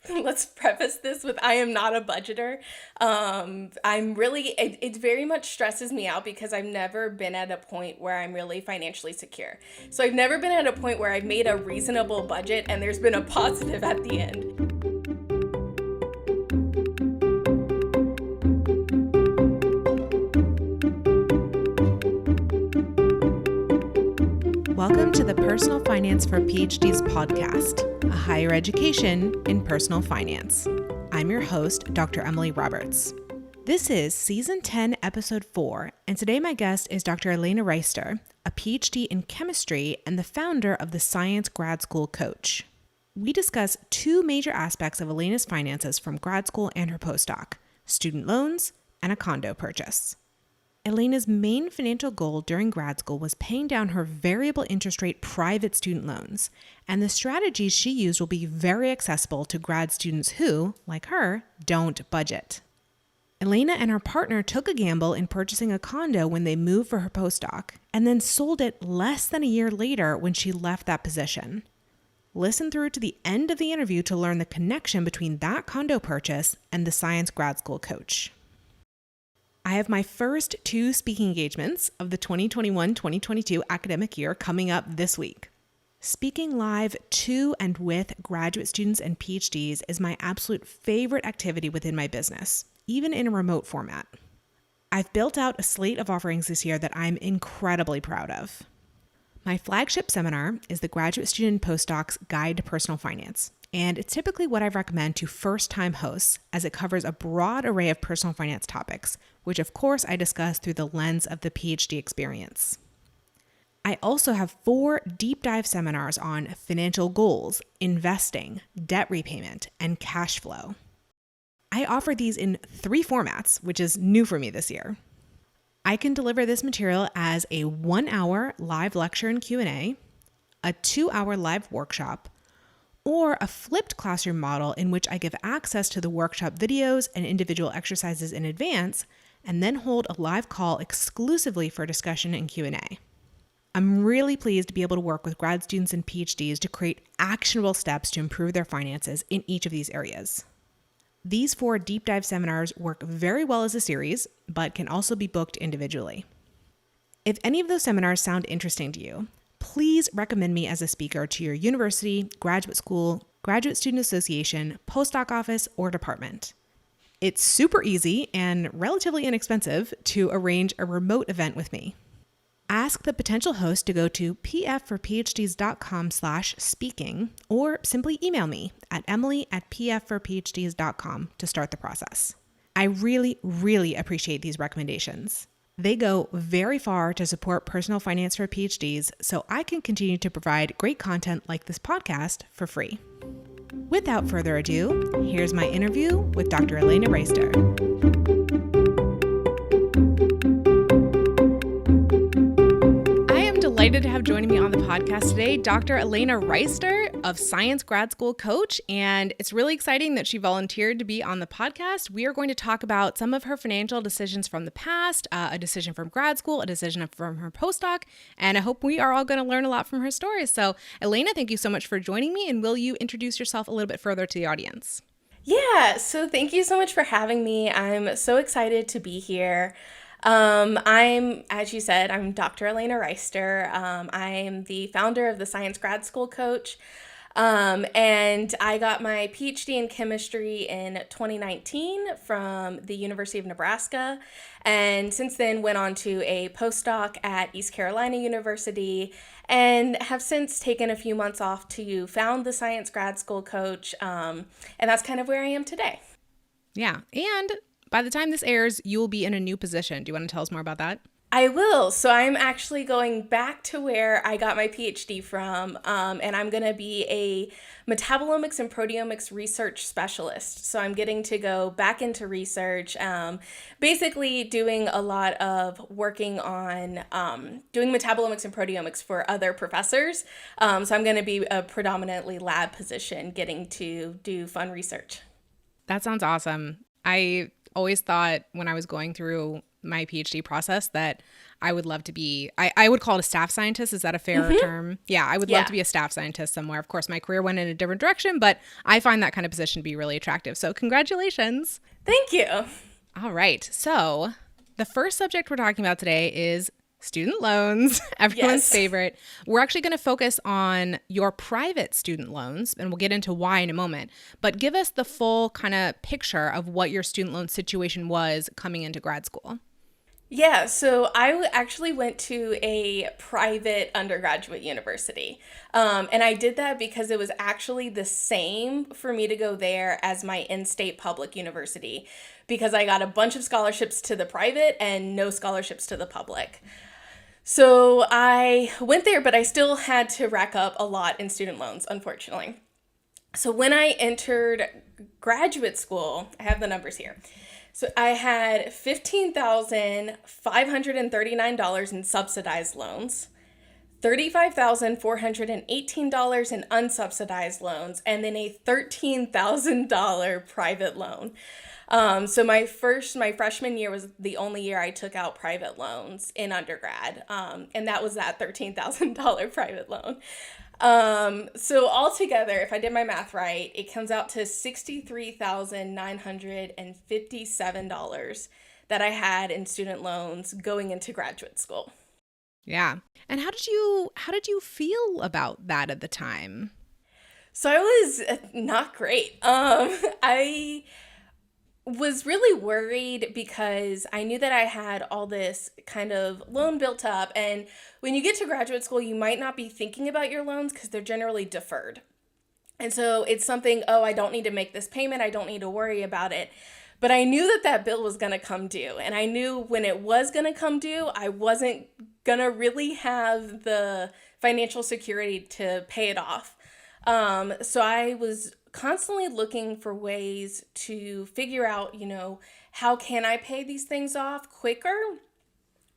let's preface this with I am not a budgeter. It very much stresses me out because I've never been at a point where I'm really financially secure. So I've never been at a point where I've made a reasonable budget and there's been a positive at the end. Welcome to the Personal Finance for PhDs podcast, a higher education in personal finance. I'm your host, Dr. Emily Roberts. This is Season 10, Episode 4, and today my guest is Dr. Elena Breister, a PhD in chemistry and the founder of the Science Grad School Coach. We discuss two major aspects of Elena's finances from grad school and her postdoc, student loans and a condo purchase. Elena's main financial goal during grad school was paying down her variable interest rate private student loans, and the strategies she used will be very accessible to grad students who, like her, don't budget. Elena and her partner took a gamble in purchasing a condo when they moved for her postdoc, and then sold it less than a year later when she left that position. Listen through to the end of the interview to learn the connection between that condo purchase and the Science Grad School Coach. I have my first two speaking engagements of the 2021-2022 academic year coming up this week. Speaking live to and with graduate students and PhDs is my absolute favorite activity within my business, even in a remote format. I've built out a slate of offerings this year that I'm incredibly proud of. My flagship seminar is the Graduate Student and Postdocs Guide to Personal Finance, and it's typically what I recommend to first-time hosts as it covers a broad array of personal finance topics, which of course I discuss through the lens of the PhD experience. I also have 4 deep dive seminars on financial goals, investing, debt repayment, and cash flow. I offer these in 3 formats, which is new for me this year. I can deliver this material as a 1-hour live lecture and Q&A, a 2-hour live workshop, or a flipped classroom model in which I give access to the workshop videos and individual exercises in advance, and then hold a live call exclusively for discussion and Q&A. I'm really pleased to be able to work with grad students and PhDs to create actionable steps to improve their finances in each of these areas. These 4 deep dive seminars work very well as a series, but can also be booked individually. If any of those seminars sound interesting to you, please recommend me as a speaker to your university, graduate school, graduate student association, postdoc office, or department. It's super easy and relatively inexpensive to arrange a remote event with me. Ask the potential host to go to pfforphds.com/speaking or simply email me at emily@pfforphds.com to start the process. I really appreciate these recommendations. They go very far to support personal finance for PhDs so I can continue to provide great content like this podcast for free. Without further ado, here's my interview with Dr. Elena Breister. Delighted to have joining me on the podcast today, Dr. Elena Breister of Science Grad School Coach, and it's really exciting that she volunteered to be on the podcast. We are going to talk about some of her financial decisions from the past, a decision from grad school, a decision from her postdoc, and I hope we are all going to learn a lot from her story. So, Elena, thank you so much for joining me, and will you introduce yourself a little bit further to the audience? Yeah, so thank you so much for having me. I'm so excited to be here. As you said, I'm Dr. Elena Rister. I'm the founder of the Science Grad School Coach. And I got my PhD in chemistry in 2019 from the University of Nebraska. And since then went on to a postdoc at East Carolina University and have since taken a few months off to found the Science Grad School Coach. And that's kind of where I am today. Yeah. And by the time this airs, you'll be in a new position. Do you want to tell us more about that? I will. So I'm actually going back to where I got my PhD from, and I'm going to be a metabolomics and proteomics research specialist. So I'm getting to go back into research, basically doing a lot of working on doing metabolomics and proteomics for other professors. So I'm going to be a predominantly lab position, getting to do fun research. That sounds awesome. I always thought when I was going through my PhD process that I would love to be, I would call it a staff scientist. Is that a fair term? Yeah, I would love to be a staff scientist somewhere. Of course, my career went in a different direction, but I find that kind of position to be really attractive. So congratulations. Thank you. All right. So the first subject we're talking about today is student loans, everyone's favorite. We're actually going to focus on your private student loans, and we'll get into why in a moment. But give us the full kind of picture of what your student loan situation was coming into grad school. Yeah, so actually went to a private undergraduate university. And I did that because it was actually the same for me to go there as my in-state public university, because I got a bunch of scholarships to the private and no scholarships to the public. So I went there, but I still had to rack up a lot in student loans, unfortunately. So when I entered graduate school, I have the numbers here. So I had $15,539 in subsidized loans, $35,418 in unsubsidized loans, and then a $13,000 private loan. So my freshman year was the only year I took out private loans in undergrad. And that was that $13,000 private loan. So altogether, if I did my math right, it comes out to $63,957 that I had in student loans going into graduate school. Yeah. And how did you feel about that at the time? So I was not great. I was really worried because I knew that I had all this kind of loan built up. And when you get to graduate school, you might not be thinking about your loans because they're generally deferred. And so it's something, I don't need to make this payment. I don't need to worry about it. But I knew that bill was going to come due. And I knew when it was going to come due, I wasn't going to really have the financial security to pay it off. So I was constantly looking for ways to figure out, how can I pay these things off quicker?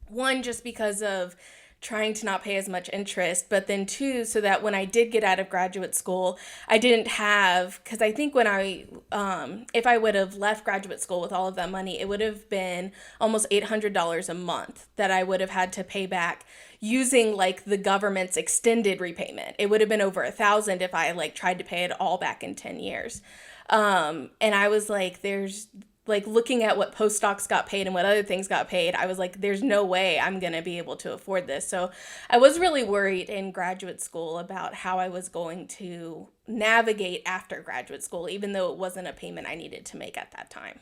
One, just because of trying to not pay as much interest, but then two, so that when I did get out of graduate school, I didn't have, because I think when if I would have left graduate school with all of that money, it would have been almost $800 a month that I would have had to pay back using like the government's extended repayment. It would have been over $1,000 if I tried to pay it all back in 10 years. And I was looking at what postdocs got paid and what other things got paid, I was like, there's no way I'm going to be able to afford this. So I was really worried in graduate school about how I was going to navigate after graduate school, even though it wasn't a payment I needed to make at that time.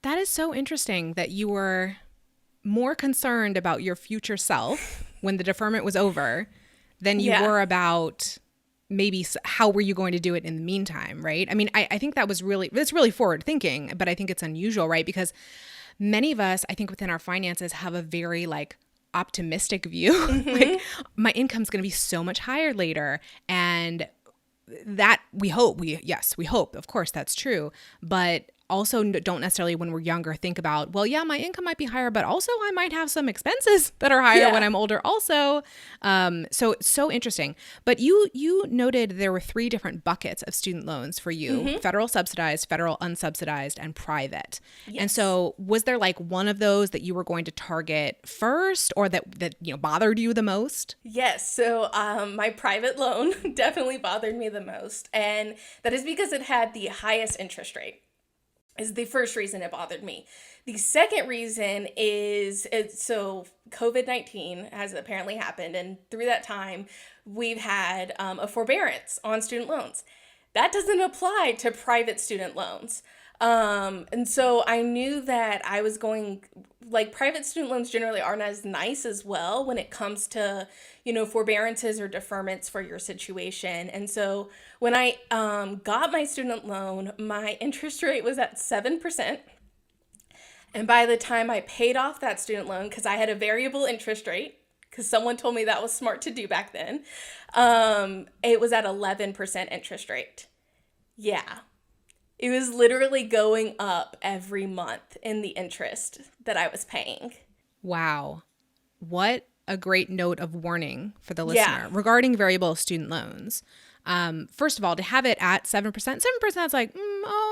That is so interesting that you were more concerned about your future self when the deferment was over than you were about maybe how were you going to do it in the meantime, right? I mean, I think it's really forward thinking, but I think it's unusual, right? Because many of us, I think within our finances have a very optimistic view. Mm-hmm. My income's going to be so much higher later. And that we hope, of course that's true. But also don't necessarily when we're younger think about, well, yeah, my income might be higher, but also I might have some expenses that are higher when I'm older also. So it's so interesting. But you noted there were 3 different buckets of student loans for you, federal subsidized, federal unsubsidized, and private. Yes. And so was there one of those that you were going to target first or that bothered you the most? Yes. So my private loan definitely bothered me the most. And that is because it had the highest interest rate. Is the first reason it bothered me. The second reason is so COVID-19 has apparently happened, and through that time, we've had a forbearance on student loans. That doesn't apply to private student loans. And so I knew that I was going, private student loans generally aren't as nice as well when it comes to, forbearances or deferments for your situation. And so when I got my student loan, my interest rate was at 7%. And by the time I paid off that student loan, because I had a variable interest rate, because someone told me that was smart to do back then, it was at 11% interest rate. Yeah. It was literally going up every month in the interest that I was paying. Wow. What a great note of warning for the listener regarding variable student loans. First of all, to have it at 7%, 7% is like,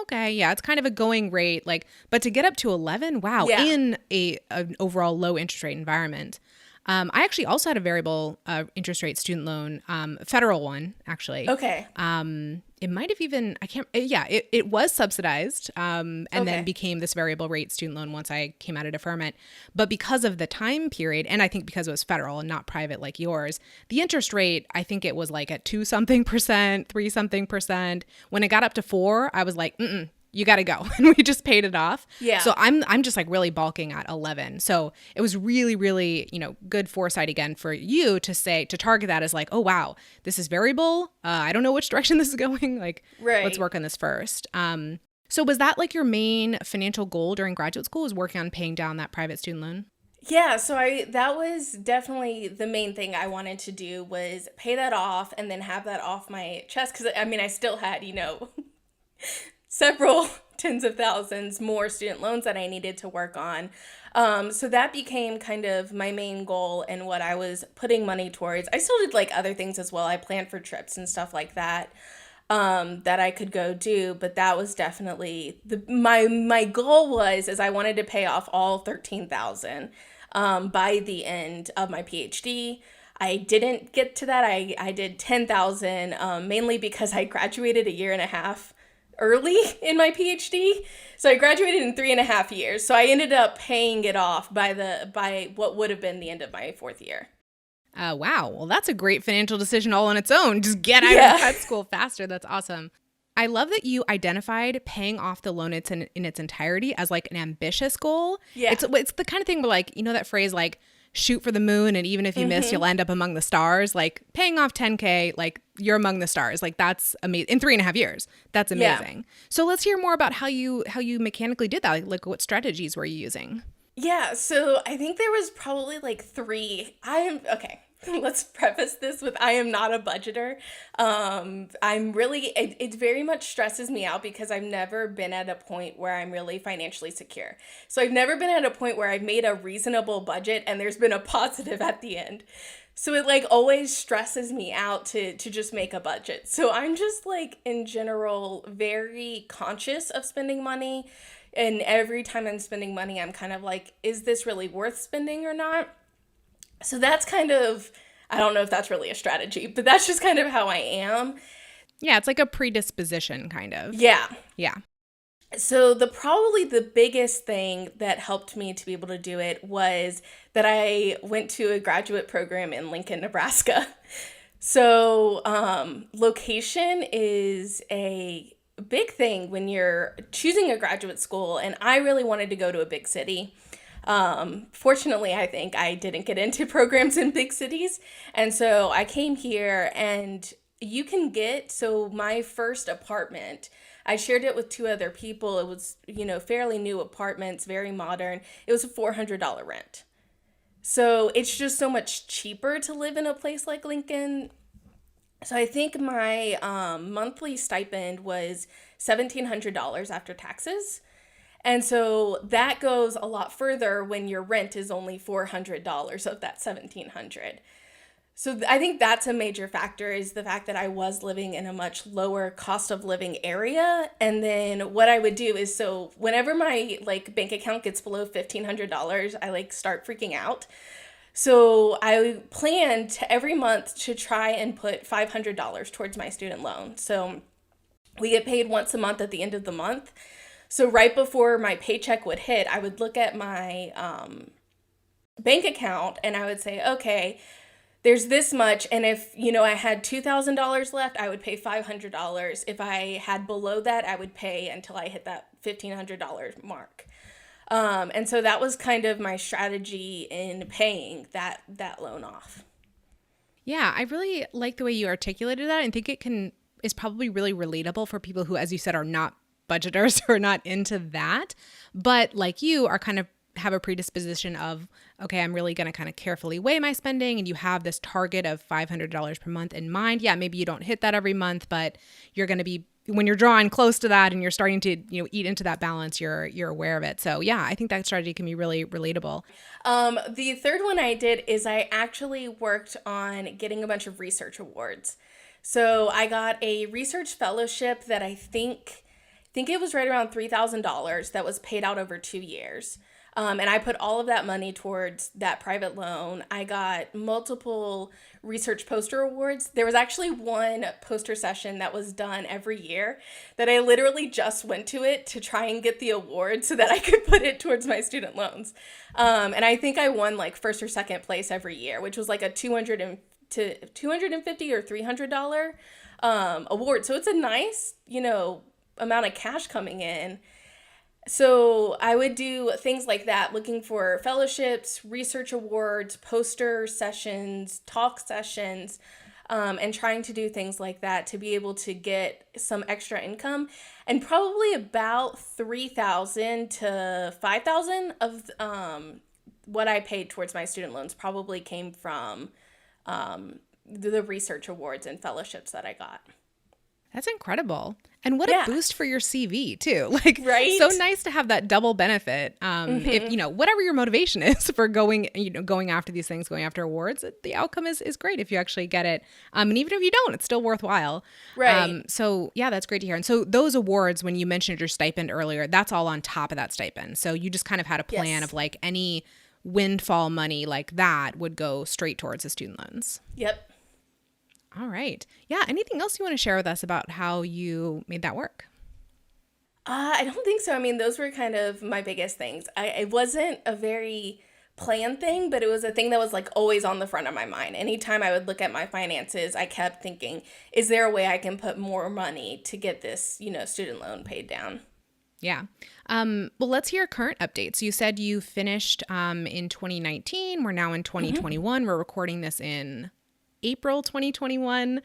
okay, yeah, it's kind of a going rate. Like, but to get up to 11, wow, Yeah. in an overall low interest rate environment. I actually also had a variable interest rate student loan, federal one, actually. Okay. It might have even, it was subsidized and then became this variable rate student loan once I came out of deferment. But because of the time period, and I think because it was federal and not private like yours, the interest rate, I think it was like at 2-something%, 3-something%. When it got up to 4, I was like, you got to go. And we just paid it off. Yeah. So I'm just like really balking at 11. So it was really, really, good foresight again for you to target that as like, oh, wow, this is variable. I don't know which direction this is going. Like, right. Let's work on this first. So was that like your main financial goal during graduate school, was working on paying down that private student loan? Yeah, so that was definitely the main thing I wanted to do, was pay that off and then have that off my chest. Because I still had, several tens of thousands more student loans that I needed to work on. So that became kind of my main goal and what I was putting money towards. I still did like other things as well. I planned for trips and stuff like that, that I could go do. But that was definitely my goal is I wanted to pay off all 13,000 by the end of my PhD. I didn't get to that. I did 10,000, mainly because I graduated a year and a half early in my PhD. So I graduated in 3.5 years. So I ended up paying it off by what would have been the end of my 4th year. Wow. Well, that's a great financial decision all on its own. Just get out of grad school faster. That's awesome. I love that you identified paying off the loan in its entirety as like an ambitious goal. Yeah. It's the kind of thing where like, that phrase like, shoot for the moon, and even if you miss, you'll end up among the stars. Like paying off 10K, like you're among the stars. Like that's amazing. In 3.5 years, that's amazing. Yeah. So let's hear more about how you mechanically did that. Like what strategies were you using? Yeah, so I think there was probably like 3. Let's preface this with I am not a budgeter. It very much stresses me out because I've never been at a point where I'm really financially secure. So I've never been at a point where I've made a reasonable budget and there's been a positive at the end. So it like always stresses me out to just make a budget. So I'm just like in general very conscious of spending money. And every time I'm spending money, I'm kind of like, is this really worth spending or not? So that's kind of, I don't know if that's really a strategy, but that's just kind of how I am. Yeah, it's like a predisposition kind of. Yeah. Yeah. So probably the biggest thing that helped me to be able to do it was that I went to a graduate program in Lincoln, Nebraska. So location is a big thing when you're choosing a graduate school, and I really wanted to go to a big city. Fortunately, I think I didn't get into programs in big cities. And so I came here, and you can so my first apartment, I shared it with 2 other people. It was, fairly new apartments, very modern. It was a $400 rent. So it's just so much cheaper to live in a place like Lincoln. So I think my monthly stipend was $1,700 after taxes. And so that goes a lot further when your rent is only $400 of that $1,700. So I think that's a major factor, is the fact that I was living in a much lower cost of living area. And then what I would do is, so whenever my bank account gets below $1,500, I start freaking out. So I planned every month to try and put $500 towards my student loan. So we get paid once a month at the end of the month. So right before my paycheck would hit, I would look at my bank account and I would say, okay, there's this much. And if, I had $2,000 left, I would pay $500. If I had below that, I would pay until I hit that $1,500 mark. And so that was kind of my strategy in paying that loan off. Yeah, I really like the way you articulated that. I think is probably really relatable for people who, as you said, are not budgeters or not into that, but like you are kind of have a predisposition of, okay, I'm really going to kind of carefully weigh my spending, and you have this target of $500 per month in mind. Yeah, maybe you don't hit that every month, but you're going to be, when you're drawing close to that and you're starting to, eat into that balance, you're aware of it. So yeah, I think that strategy can be really relatable. The third one I did is I actually worked on getting a bunch of research awards. So I got a research fellowship that I think it was right around $3,000 that was paid out over 2 years. And I put all of that money towards that private loan. I got multiple research poster awards. There was actually one poster session that was done every year that I literally just went to it to try and get the award so that I could put it towards my student loans. And I think I won like first or second place every year, which was like a $250 or $300 award. So it's a nice, amount of cash coming in. So I would do things like that, looking for fellowships, research awards, poster sessions, talk sessions, and trying to do things like that to be able to get some extra income. And probably about $3,000 to $5,000 of what I paid towards my student loans probably came from the research awards and fellowships that I got. That's incredible. And what a boost for your CV too. Right? So nice to have that double benefit. If, whatever your motivation is for going after these things, going after awards, the outcome is great if you actually get it. And even if you don't, it's still worthwhile. Right. So yeah, that's great to hear. And so those awards, when you mentioned your stipend earlier, that's all on top of that stipend. So you just kind of had a plan of like any windfall money like that would go straight towards the student loans. Yep. All right. Yeah. Anything else you want to share with us about how you made that work? I don't think so. I mean, those were kind of my biggest things. It wasn't a very planned thing, but it was a thing that was like always on the front of my mind. Anytime I would look at my finances, I kept thinking, is there a way I can put more money to get this, student loan paid down? Yeah. Well, let's hear current updates. You said you finished in 2019. We're now in 2021. We're recording this in April 2021.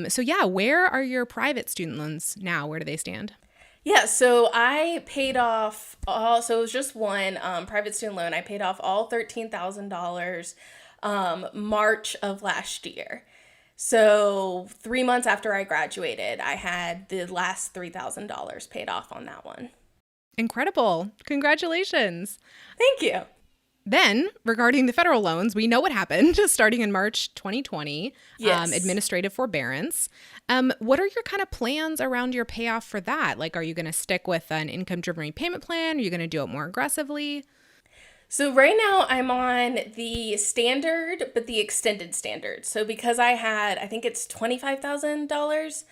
So yeah, where are your private student loans now? Where do they stand? Yeah, so I paid off so it was just one private student loan. I paid off all $13,000 March of last year. So 3 months after I graduated, I had the last $3,000 paid off on that one. Incredible. Congratulations. Thank you. Then, regarding the federal loans, we know what happened starting in March 2020, Yes. Administrative forbearance. What are your kind of plans around your payoff for that? Like, are you going to stick with an income-driven repayment plan? Are you going to do it more aggressively? So right now I'm on the standard, but the extended standard. So because I had, I think it's $25,000,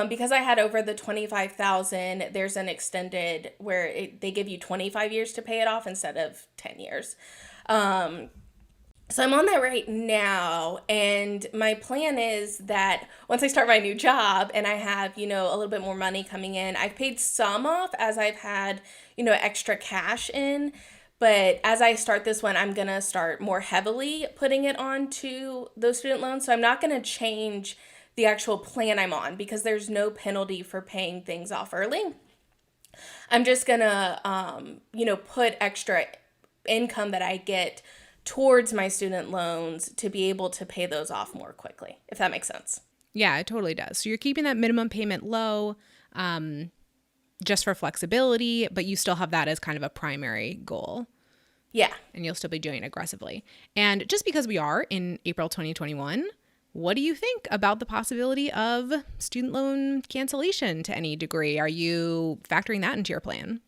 because I had over the 25,000, there's an extended where they give you 25 years to pay it off instead of 10 years. So I'm on that right now, and my plan is that once I start my new job and I have, a little bit more money coming in, I've paid some off as I've had, extra cash in. But as I start this one, I'm going to start more heavily putting it onto those student loans. So I'm not going to change the actual plan I'm on because there's no penalty for paying things off early. I'm just going to, put extra income that I get towards my student loans to be able to pay those off more quickly, if that makes sense. Yeah, it totally does. So you're keeping that minimum payment low just for flexibility, but you still have that as kind of a primary goal. Yeah. And you'll still be doing it aggressively. And just because we are in April 2021, what do you think about the possibility of student loan cancellation to any degree? Are you factoring that into your plan?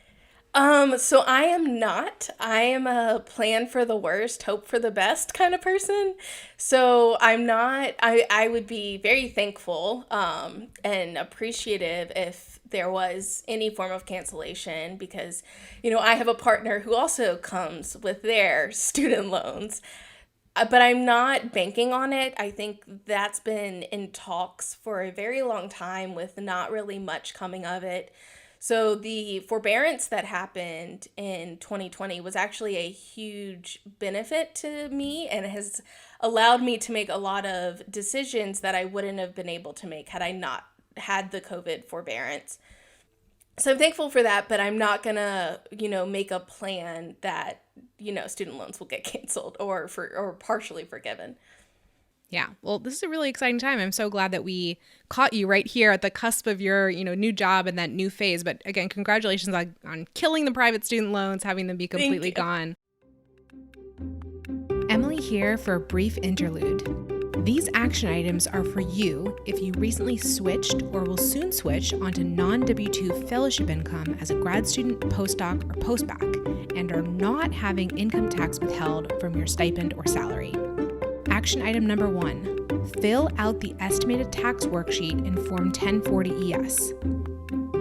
So I am not. I am a plan for the worst, hope for the best kind of person. So I'm not. I would be very thankful and appreciative if there was any form of cancellation because, I have a partner who also comes with their student loans. But I'm not banking on it. I think that's been in talks for a very long time with not really much coming of it. So the forbearance that happened in 2020 was actually a huge benefit to me and has allowed me to make a lot of decisions that I wouldn't have been able to make had I not had the COVID forbearance. So I'm thankful for that, but I'm not going to, make a plan that, student loans will get canceled or partially forgiven. Yeah. Well, this is a really exciting time. I'm so glad that we caught you right here at the cusp of your, new job and that new phase. But again, congratulations on killing the private student loans, having them be completely gone. Emily here for a brief interlude. These action items are for you if you recently switched or will soon switch onto non-W-2 fellowship income as a grad student, postdoc, or postbac, and are not having income tax withheld from your stipend or salary. Action item number 1, fill out the estimated tax worksheet in Form 1040-ES.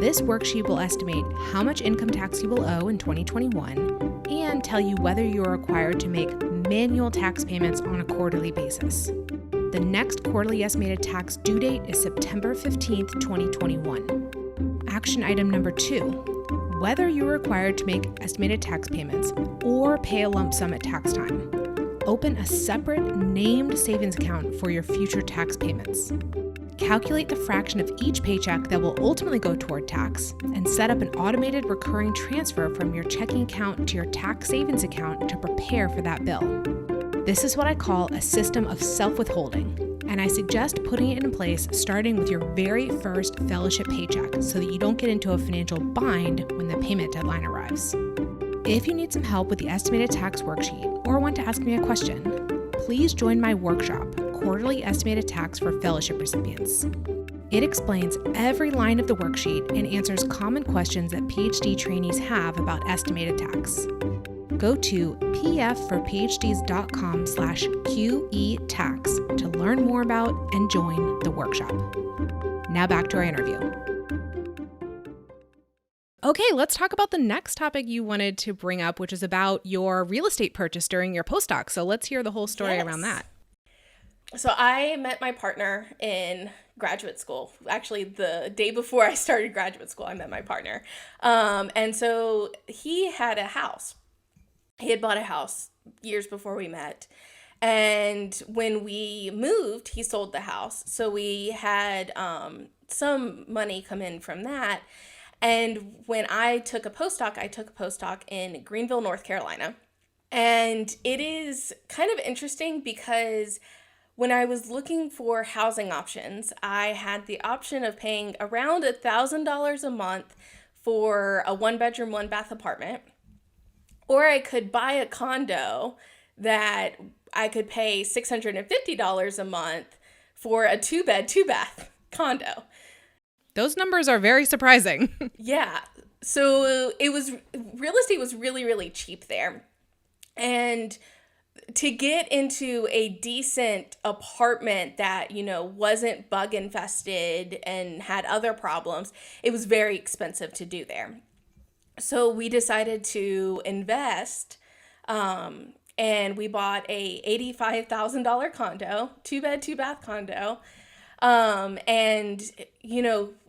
This worksheet will estimate how much income tax you will owe in 2021 and tell you whether you are required to make manual tax payments on a quarterly basis. The next quarterly estimated tax due date is September 15th, 2021. Action item number 2, whether you are required to make estimated tax payments or pay a lump sum at tax time. Open a separate named savings account for your future tax payments. Calculate the fraction of each paycheck that will ultimately go toward tax and set up an automated recurring transfer from your checking account to your tax savings account to prepare for that bill. This is what I call a system of self-withholding, and I suggest putting it in place starting with your very first fellowship paycheck so that you don't get into a financial bind when the payment deadline arrives. If you need some help with the estimated tax worksheet or want to ask me a question, please join my workshop, Quarterly Estimated Tax for Fellowship Recipients. It explains every line of the worksheet and answers common questions that PhD trainees have about estimated tax. Go to pfforphds.com/QE-tax to learn more about and join the workshop. Now back to our interview. Okay, let's talk about the next topic you wanted to bring up, which is about your real estate purchase during your postdoc. So let's hear the whole story around that. So I met my partner in graduate school. Actually, the day before I started graduate school, I met my partner. And so he had a house. He had bought a house years before we met. And when we moved, he sold the house. So we had some money come in from that. And when I took a postdoc in Greenville, North Carolina. And it is kind of interesting because when I was looking for housing options, I had the option of paying around $1,000 a month for a 1-bedroom, 1-bath apartment. Or I could buy a condo that I could pay $650 a month for a 2-bed, 2-bath condo. Those numbers are very surprising. Yeah. So real estate was really, really cheap there. And to get into a decent apartment that, wasn't bug infested and had other problems, it was very expensive to do there. So we decided to invest, and we bought a $85,000 condo, 2-bed, 2-bath condo. And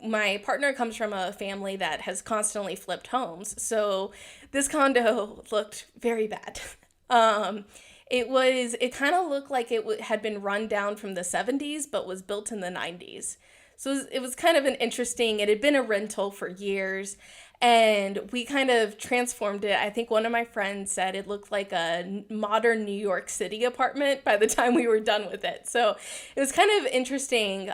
my partner comes from a family that has constantly flipped homes. So this condo looked very bad. It kind of looked like it had been run down from the 70s, but was built in the 90s. So it was kind of it had been a rental for years, and we kind of transformed it. I think one of my friends said it looked like a modern New York City apartment by the time we were done with it. So it was kind of interesting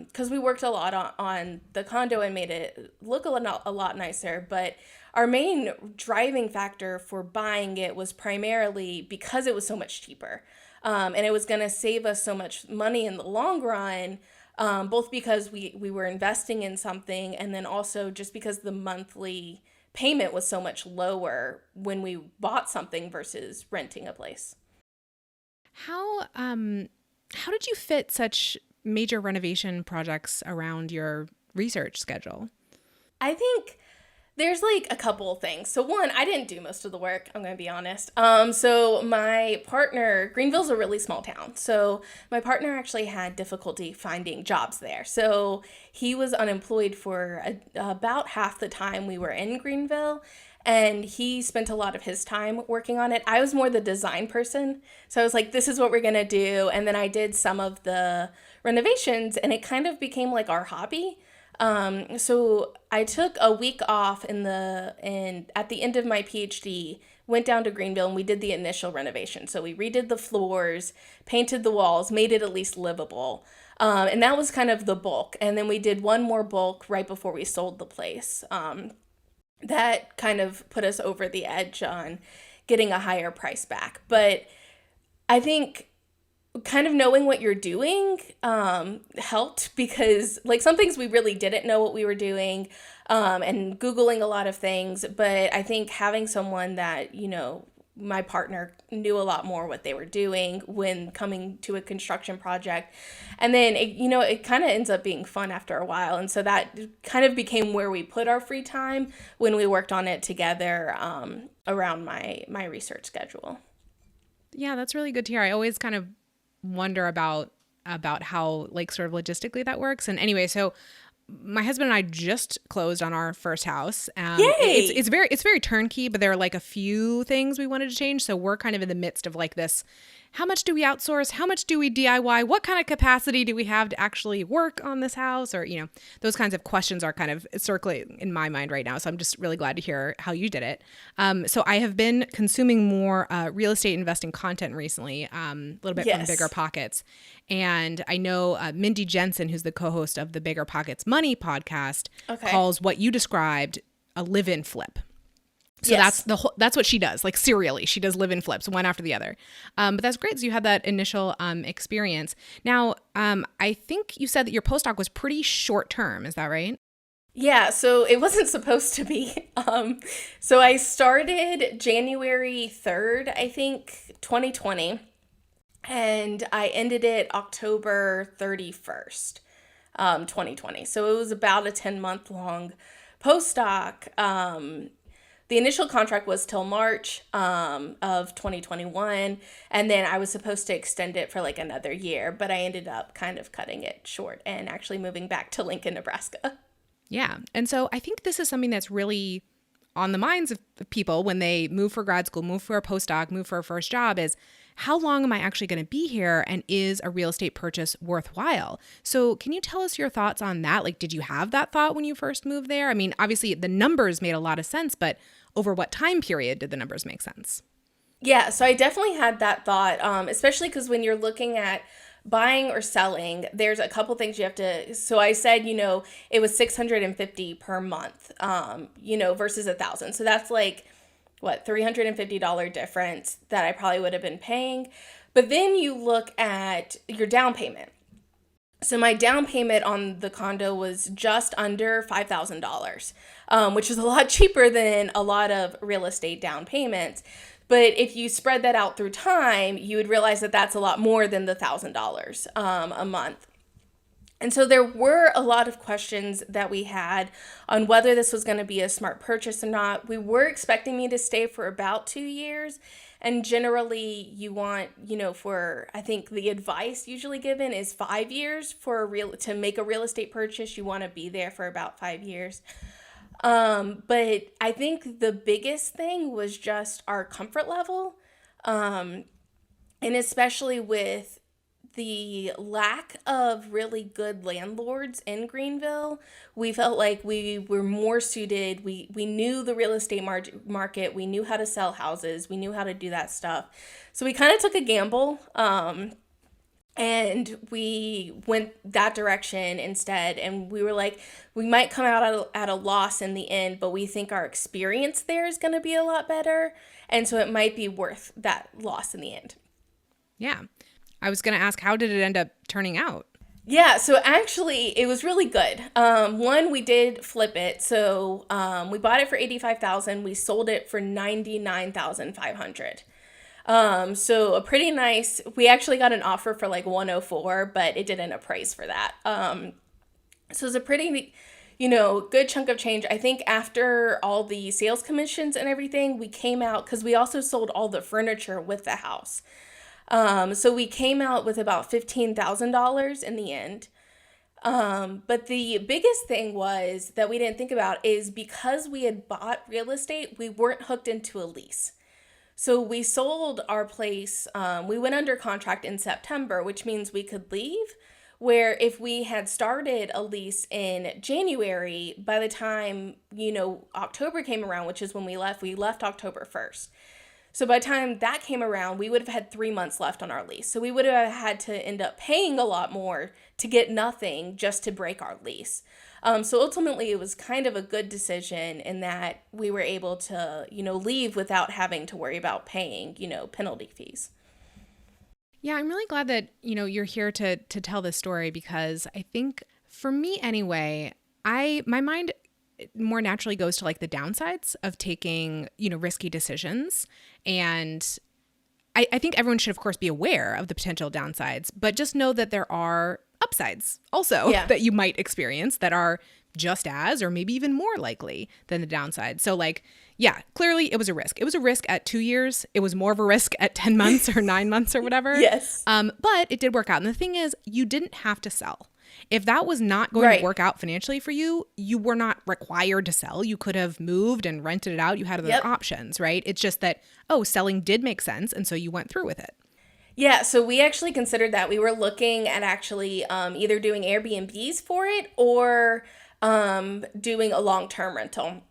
because we worked a lot on the condo and made it look a lot nicer. But our main driving factor for buying it was primarily because it was so much cheaper. And it was going to save us so much money in the long run. Both because we were investing in something, and then also just because the monthly payment was so much lower when we bought something versus renting a place. How did you fit such major renovation projects around your research schedule? I think there's a couple of things. So one, I didn't do most of the work, I'm going to be honest. So my partner, Greenville's a really small town. So my partner actually had difficulty finding jobs there. So he was unemployed for about half the time we were in Greenville. And he spent a lot of his time working on it. I was more the design person. So I was like, this is what we're going to do. And then I did some of the renovations, and it kind of became like our hobby. So I took a week off at the end of my PhD, went down to Greenville, and we did the initial renovation. So we redid the floors, painted the walls, made it at least livable. And that was kind of the bulk. And then we did one more bulk right before we sold the place. That kind of put us over the edge on getting a higher price back. But I think kind of knowing what you're doing helped, because like some things we really didn't know what we were doing, and Googling a lot of things. But I think having someone that, my partner knew a lot more what they were doing when coming to a construction project. And then, it kind of ends up being fun after a while. And so that kind of became where we put our free time when we worked on it together, around my research schedule. Yeah, that's really good to hear. I always kind of wonder about how like sort of logistically that works. And anyway, so my husband and I just closed on our first house. Yay! It's very turnkey, but there are like a few things we wanted to change. So we're kind of in the midst of like this. How much do we outsource? How much do we DIY? What kind of capacity do we have to actually work on this house? Or, those kinds of questions are kind of circling in my mind right now. So I'm just really glad to hear how you did it. So I have been consuming more real estate investing content recently, a little bit from Bigger Pockets. And I know Mindy Jensen, who's the co-host of the Bigger Pockets Money podcast, calls what you described a live-in flip. So that's what she does, like serially. She does live-in flips, one after the other. But that's great. So you had that initial experience. Now, I think you said that your postdoc was pretty short term. Is that right? Yeah, so it wasn't supposed to be. So I started January 3rd, I think, 2020. And I ended it October 31st, 2020. So it was about a 10-month long postdoc. The initial contract was till March of 2021, and then I was supposed to extend it for like another year, but I ended up kind of cutting it short and actually moving back to Lincoln, Nebraska. Yeah. And so I think this is something that's really on the minds of people when they move for grad school, move for a postdoc, move for a first job is, how long am I actually going to be here, and is a real estate purchase worthwhile? So can you tell us your thoughts on that? Like, did you have that thought when you first moved there? I mean, obviously the numbers made a lot of sense, but over what time period did the numbers make sense? Yeah, so I definitely had that thought, especially because when you're looking at buying or selling, there's a couple things you have to. So I said, it was $650 per month, versus $1,000. So that's like what, $350 difference that I probably would have been paying. But then you look at your down payment. So my down payment on the condo was just under $5,000, which is a lot cheaper than a lot of real estate down payments. But if you spread that out through time, you would realize that that's a lot more than the $1,000 a month. And so there were a lot of questions that we had on whether this was going to be a smart purchase or not. We were expecting me to stay for about 2 years. And generally you want, I think the advice usually given is 5 years to make a real estate purchase. You want to be there for about 5 years. But I think the biggest thing was just our comfort level. And especially with the lack of really good landlords in Greenville, we felt like we were more suited. We knew the real estate market. We knew how to sell houses. We knew how to do that stuff. So we kind of took a gamble, and we went that direction instead. And we were like, we might come out at a loss in the end, but we think our experience there is going to be a lot better. And so it might be worth that loss in the end. Yeah. I was going to ask, how did it end up turning out? Yeah, so actually it was really good. One, we did flip it. So we bought it for $85,000. We sold it for $99,500. So a pretty nice, we actually got an offer for like 104, but it didn't appraise for that. So it's a pretty, good chunk of change. I think after all the sales commissions and everything, we came out, because we also sold all the furniture with the house. So we came out with about $15,000 in the end. But the biggest thing was that we didn't think about is because we had bought real estate, we weren't hooked into a lease. So we sold our place. We went under contract in September, which means we could leave. Where if we had started a lease in January, by the time, October came around, which is when we left October 1st. So by the time that came around, we would have had 3 months left on our lease. So we would have had to end up paying a lot more to get nothing just to break our lease. So ultimately, it was kind of a good decision in that we were able to, leave without having to worry about paying, penalty fees. Yeah, I'm really glad that, you're here to tell this story, because I think for me anyway, my mind more naturally goes to like the downsides of taking, risky decisions. And I think everyone should, of course, be aware of the potential downsides, but just know that there are upsides also Yeah. that you might experience that are just as, or maybe even more likely than the downside. So like, yeah, clearly it was a risk. It was a risk at 2 years. It was more of a risk at 10 months or 9 months or whatever. Yes. But it did work out. And the thing is, you didn't have to sell. If that was not going Right. to work out financially for you, you were not required to sell. You could have moved and rented it out. You had other Yep. options, right? It's just that, selling did make sense. And so you went through with it. Yeah, so we actually considered that. We were looking at actually either doing Airbnbs for it or doing a long-term rental.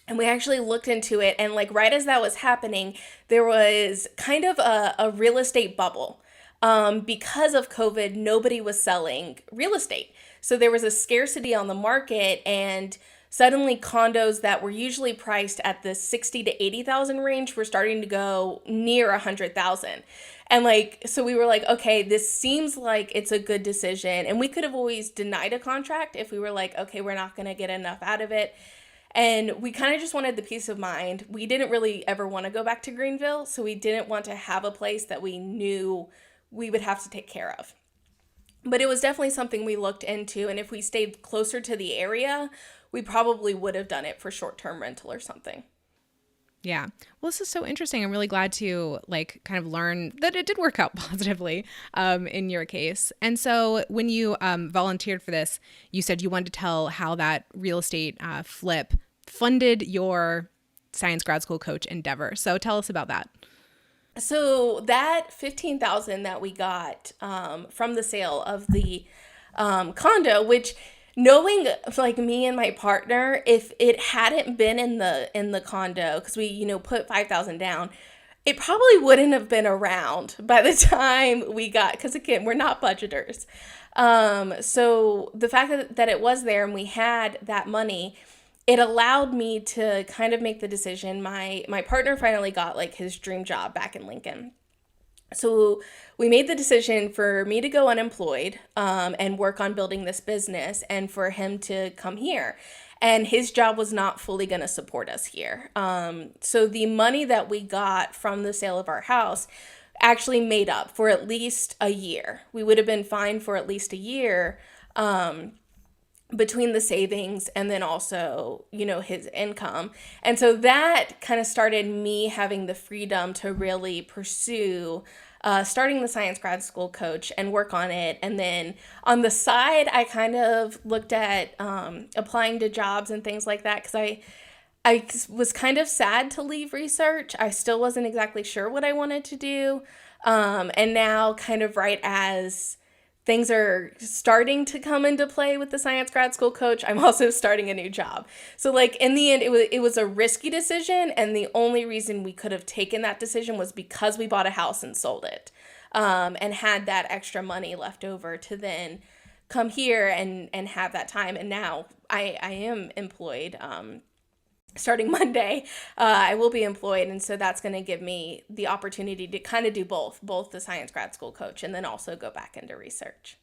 And we actually looked into it, and like right as that was happening, there was kind of a real estate bubble. Because of COVID, nobody was selling real estate. So there was a scarcity on the market, and suddenly condos that were usually priced at the 60 to 80,000 range were starting to go near 100,000. And like, so we were like, okay, this seems like it's a good decision. And we could have always denied a contract if we were like, okay, we're not going to get enough out of it. And we kind of just wanted the peace of mind. We didn't really ever want to go back to Greenville, so we didn't want to have a place that we knew we would have to take care of. But it was definitely something we looked into, and if we stayed closer to the area, we probably would have done it for short-term rental or something. Yeah. Well, this is so interesting. I'm really glad to like kind of learn that it did work out positively in your case. And so when you volunteered for this, you said you wanted to tell how that real estate flip funded your Science Grad School Coach endeavor. So tell us about that. So that 15,000 that we got from the sale of the condo, which knowing like me and my partner, if it hadn't been in the condo, because we put 5,000 down, it probably wouldn't have been around by the time we got, because again, we're not budgeters. So the fact that it was there and we had that money, it allowed me to kind of make the decision. My partner finally got like his dream job back in Lincoln. So we made the decision for me to go unemployed and work on building this business, and for him to come here. And his job was not fully going to support us here. So the money that we got from the sale of our house actually made up for at least a year. We would have been fine for at least a year between the savings and then also, his income. And so that kind of started me having the freedom to really pursue starting the Science Grad School Coach and work on it. And then on the side, I kind of looked at applying to jobs and things like that, because I was kind of sad to leave research. I still wasn't exactly sure what I wanted to do. And now kind of right as things are starting to come into play with the Science Grad School Coach, I'm also starting a new job. So like in the end, it was a risky decision. And the only reason we could have taken that decision was because we bought a house and sold it and had that extra money left over to then come here and have that time. And now I am employed. Starting Monday, I will be employed. And so that's going to give me the opportunity to kind of do both the Science Grad School Coach and then also go back into research.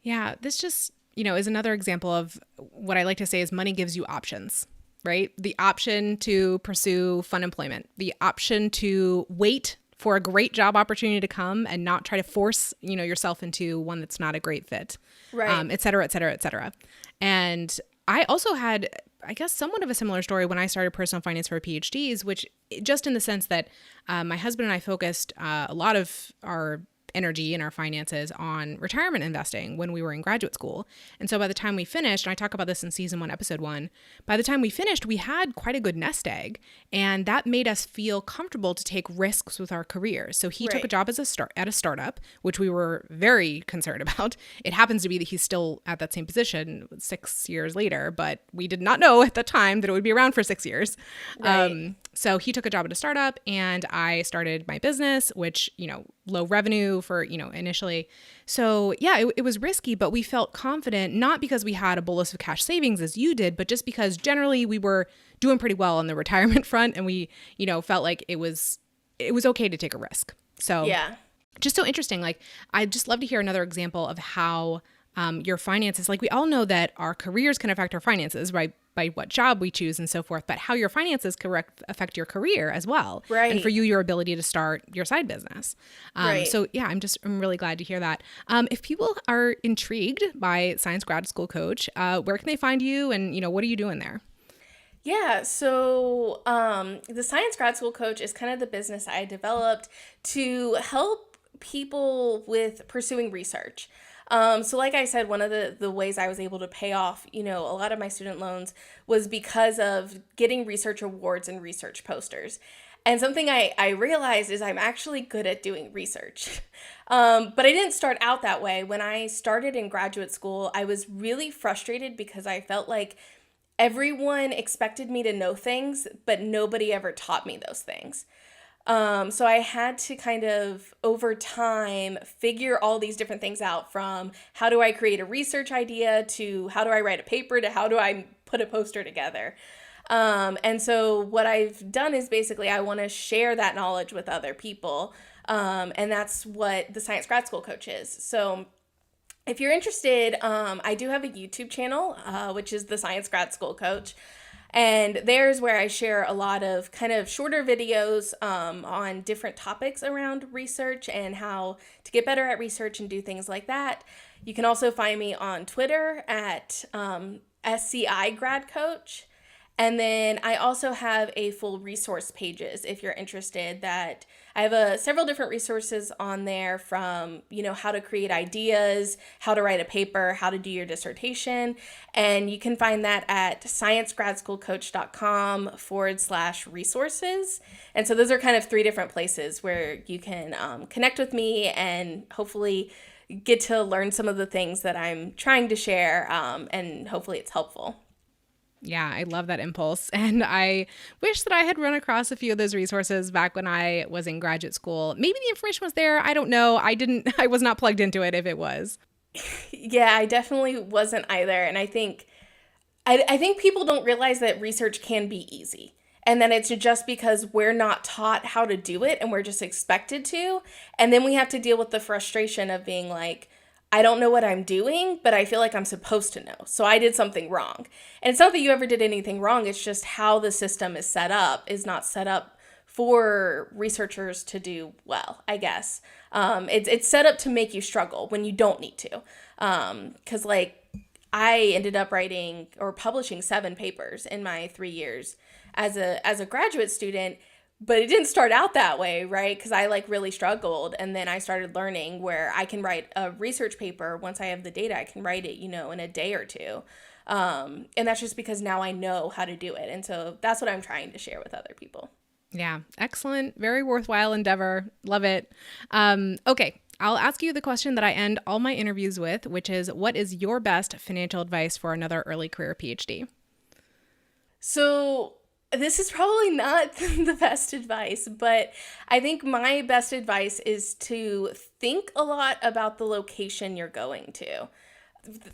Yeah, this just, is another example of what I like to say is money gives you options, right? The option to pursue fun employment, the option to wait for a great job opportunity to come and not try to force, yourself into one that's not a great fit, Right. et cetera, et cetera, et cetera. And I also had, I guess, somewhat of a similar story when I started personal finance for PhDs, which just in the sense that my husband and I focused a lot of our energy and our finances on retirement investing when we were in graduate school. And so by the time we finished, and I talk about this in season 1, episode 1, by the time we finished, we had quite a good nest egg, and that made us feel comfortable to take risks with our careers. So he took a job as at a startup, which we were very concerned about. It happens to be that he's still at that same position 6 years later, but we did not know at the time that it would be around for 6 years. Right. So he took a job at a startup, and I started my business, which, low revenue for, initially. So yeah, it was risky, but we felt confident, not because we had a bolus of cash savings as you did, but just because generally we were doing pretty well on the retirement front, and we, felt like it was okay to take a risk. So Yeah. Just so interesting. Like, I'd just love to hear another example of how your finances, like we all know that our careers can affect our finances, right? By what job we choose and so forth, but how your finances affect your career as well. And for Right. you, your ability to start your side business. Right. So yeah, I'm really glad to hear that. If people are intrigued by Science Grad School Coach, where can they find you, and what are you doing there? Yeah, so the Science Grad School Coach is kind of the business I developed to help people with pursuing research. So like I said, one of the ways I was able to pay off, a lot of my student loans was because of getting research awards and research posters. And something I realized is I'm actually good at doing research. But I didn't start out that way. When I started in graduate school, I was really frustrated because I felt like everyone expected me to know things, but nobody ever taught me those things. So I had to kind of, over time, figure all these different things out, from how do I create a research idea to how do I write a paper to how do I put a poster together. And so what I've done is basically I want to share that knowledge with other people. And that's what the Science Grad School Coach is. So if you're interested, I do have a YouTube channel, which is the Science Grad School Coach. And there's where I share a lot of kind of shorter videos on different topics around research and how to get better at research and do things like that. You can also find me on Twitter at SCI Grad Coach. And then I also have a full resource pages if you're interested. That I have several different resources on there, from how to create ideas, how to write a paper, how to do your dissertation, and you can find that at sciencegradschoolcoach.com/resources. And so those are kind of three different places where you can connect with me and hopefully get to learn some of the things that I'm trying to share, and hopefully it's helpful. Yeah, I love that impulse. And I wish that I had run across a few of those resources back when I was in graduate school. Maybe the information was there. I don't know. I was not plugged into it if it was. Yeah, I definitely wasn't either. And I think people don't realize that research can be easy. And then it's just because we're not taught how to do it and we're just expected to. And then we have to deal with the frustration of being like, I don't know what I'm doing, but I feel like I'm supposed to know. So I did something wrong. And it's not that you ever did anything wrong. It's just how the system is set up is not set up for researchers to do well, I guess. It's set up to make you struggle when you don't need to. Because I ended up writing or publishing 7 papers in my 3 years as a graduate student. But it didn't start out that way, right? Because I really struggled. And then I started learning where I can write a research paper. Once I have the data, I can write it, in a day or two. And that's just because now I know how to do it. And so that's what I'm trying to share with other people. Yeah, excellent. Very worthwhile endeavor. Love it. Okay, I'll ask you the question that I end all my interviews with, which is, what is your best financial advice for another early career PhD? So this is probably not the best advice, but I think my best advice is to think a lot about the location you're going to.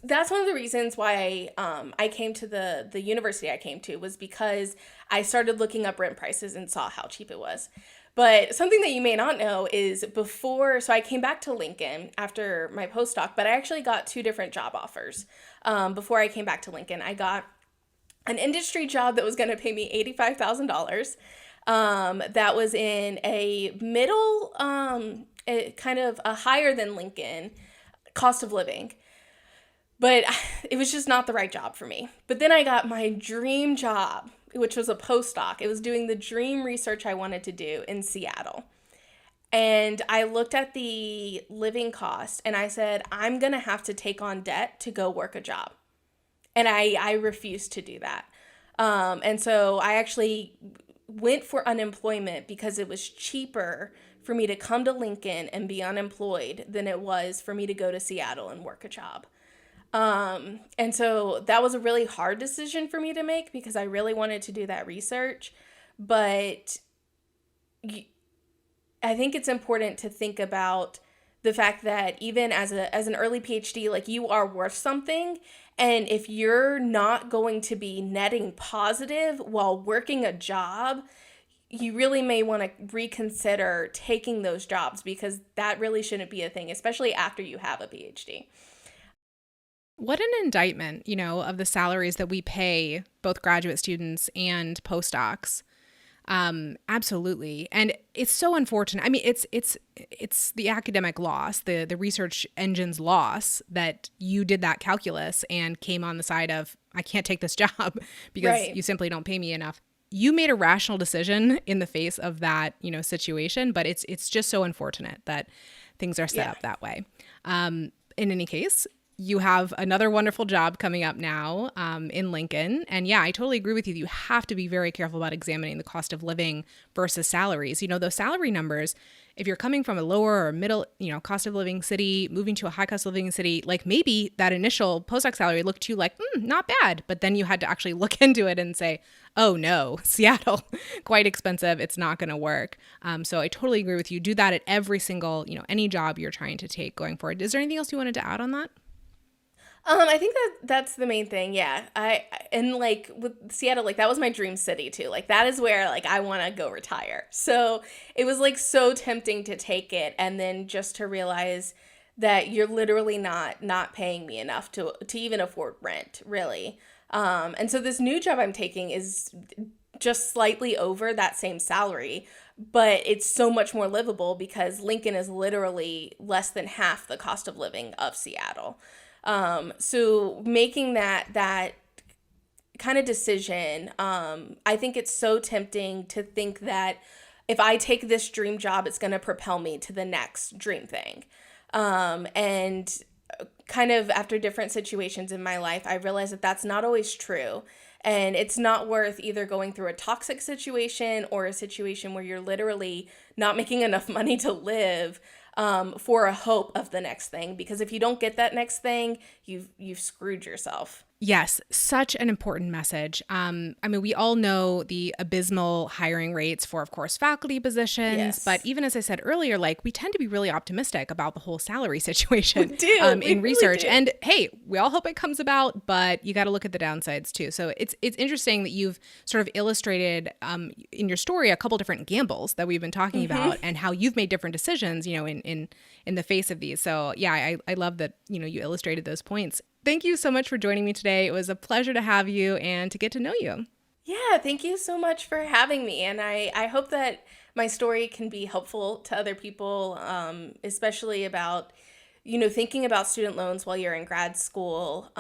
That's one of the reasons why I came to the university I came to, was because I started looking up rent prices and saw how cheap it was. But something that you may not know is so I came back to Lincoln after my postdoc, but I actually got 2 different job offers. Before I came back to Lincoln, I got an industry job that was going to pay me $85,000. That was in a middle, kind of a higher than Lincoln cost of living. But it was just not the right job for me. But then I got my dream job, which was a postdoc. It was doing the dream research I wanted to do in Seattle. And I looked at the living cost and I said, I'm going to have to take on debt to go work a job. And I refused to do that. And so I actually went for unemployment because it was cheaper for me to come to Lincoln and be unemployed than it was for me to go to Seattle and work a job. And so that was a really hard decision for me to make because I really wanted to do that research. But I think it's important to think about the fact that even as an early PhD, you are worth something. And if you're not going to be netting positive while working a job, you really may want to reconsider taking those jobs, because that really shouldn't be a thing, especially after you have a PhD. What an indictment, of the salaries that we pay both graduate students and postdocs. Absolutely. And it's so unfortunate. I mean, it's the academic loss, the research engine's loss that you did that calculus and came on the side of, I can't take this job because Right. you simply don't pay me enough. You made a rational decision in the face of that, situation, but it's just so unfortunate that things are set Yeah. up that way. In any case, you have another wonderful job coming up now in Lincoln. And yeah, I totally agree with you. You have to be very careful about examining the cost of living versus salaries. Those salary numbers, if you're coming from a lower or middle, cost of living city, moving to a high cost of living city, like maybe that initial postdoc salary looked to you like, not bad. But then you had to actually look into it and say, oh no, Seattle, quite expensive. It's not going to work. So I totally agree with you. Do that at every single, any job you're trying to take going forward. Is there anything else you wanted to add on that? I think that's the main thing. Yeah. And like with Seattle, like that was my dream city too. Like that is where like I want to go retire. So it was like so tempting to take it, and then just to realize that you're literally not paying me enough to even afford rent, really. And so this new job I'm taking is just slightly over that same salary, but it's so much more livable because Lincoln is literally less than half the cost of living of Seattle. So making that kind of decision, I think it's so tempting to think that if I take this dream job, it's going to propel me to the next dream thing. And kind of after different situations in my life, I realized that that's not always true. And it's not worth either going through a toxic situation or a situation where you're literally not making enough money to live, for a hope of the next thing. Because if you don't get that next thing, you've screwed yourself. Yes, such an important message. We all know the abysmal hiring rates for, of course, faculty positions. Yes. But even as I said earlier, like we tend to be really optimistic about the whole salary situation We do. We in really research. do. And hey, we all hope it comes about, but you got to look at the downsides too. So it's interesting that you've sort of illustrated in your story a couple different gambles that we've been talking about, and how you've made different decisions, in the face of these. So yeah, I love that you illustrated those points. Thank you so much for joining me today. It was a pleasure to have you and to get to know you. Yeah, thank you so much for having me. And I hope that my story can be helpful to other people, especially about, thinking about student loans while you're in grad school.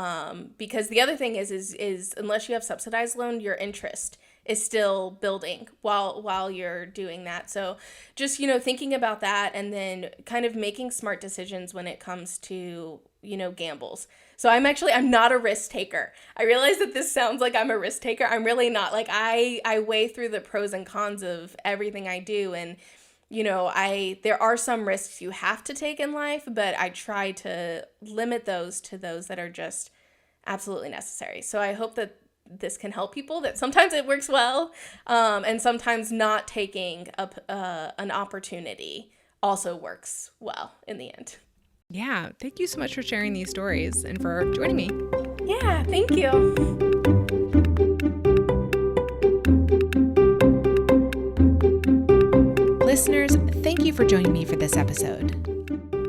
Because the other thing is unless you have subsidized loan, your interest is still building while you're doing that. So just, thinking about that, and then kind of making smart decisions when it comes to, gambles. So I'm not a risk taker. I realize that this sounds like I'm a risk taker. I'm really not. Like I weigh through the pros and cons of everything I do. And, there are some risks you have to take in life, but I try to limit those to those that are just absolutely necessary. So I hope that this can help people, that sometimes it works well, and sometimes not taking an opportunity also works well in the end. Yeah, thank you so much for sharing these stories and for joining me. Yeah, thank you. Listeners, thank you for joining me for this episode.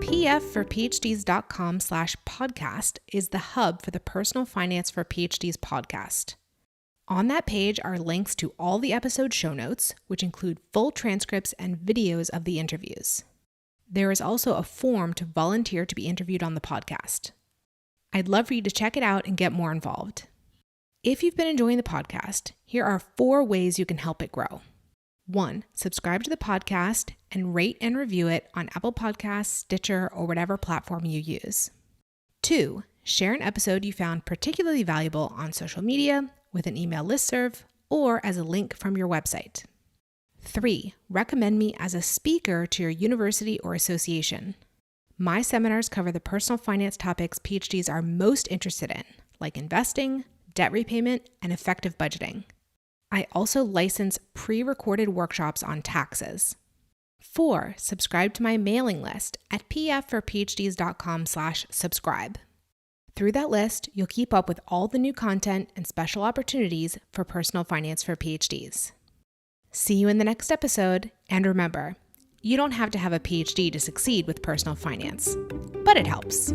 pfforphds.com/podcast is the hub for the Personal Finance for PhDs podcast. On that page are links to all the episode show notes, which include full transcripts and videos of the interviews. There is also a form to volunteer to be interviewed on the podcast. I'd love for you to check it out and get more involved. If you've been enjoying the podcast, here are 4 ways you can help it grow. 1, subscribe to the podcast and rate and review it on Apple Podcasts, Stitcher, or whatever platform you use. 2, share an episode you found particularly valuable on social media, with an email listserv, or as a link from your website. 3, recommend me as a speaker to your university or association. My seminars cover the personal finance topics PhDs are most interested in, like investing, debt repayment, and effective budgeting. I also license pre-recorded workshops on taxes. 4, subscribe to my mailing list at pfforphds.com/subscribe. Through that list, you'll keep up with all the new content and special opportunities for personal finance for PhDs. See you in the next episode, and remember, you don't have to have a PhD to succeed with personal finance, but it helps.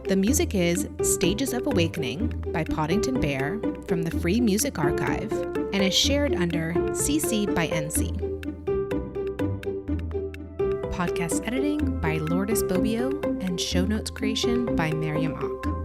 The music is Stages of Awakening by Poddington Bear from the Free Music Archive and is shared under CC by NC. Podcast editing by Lourdes Bobbio and show notes creation by Miriam Ock.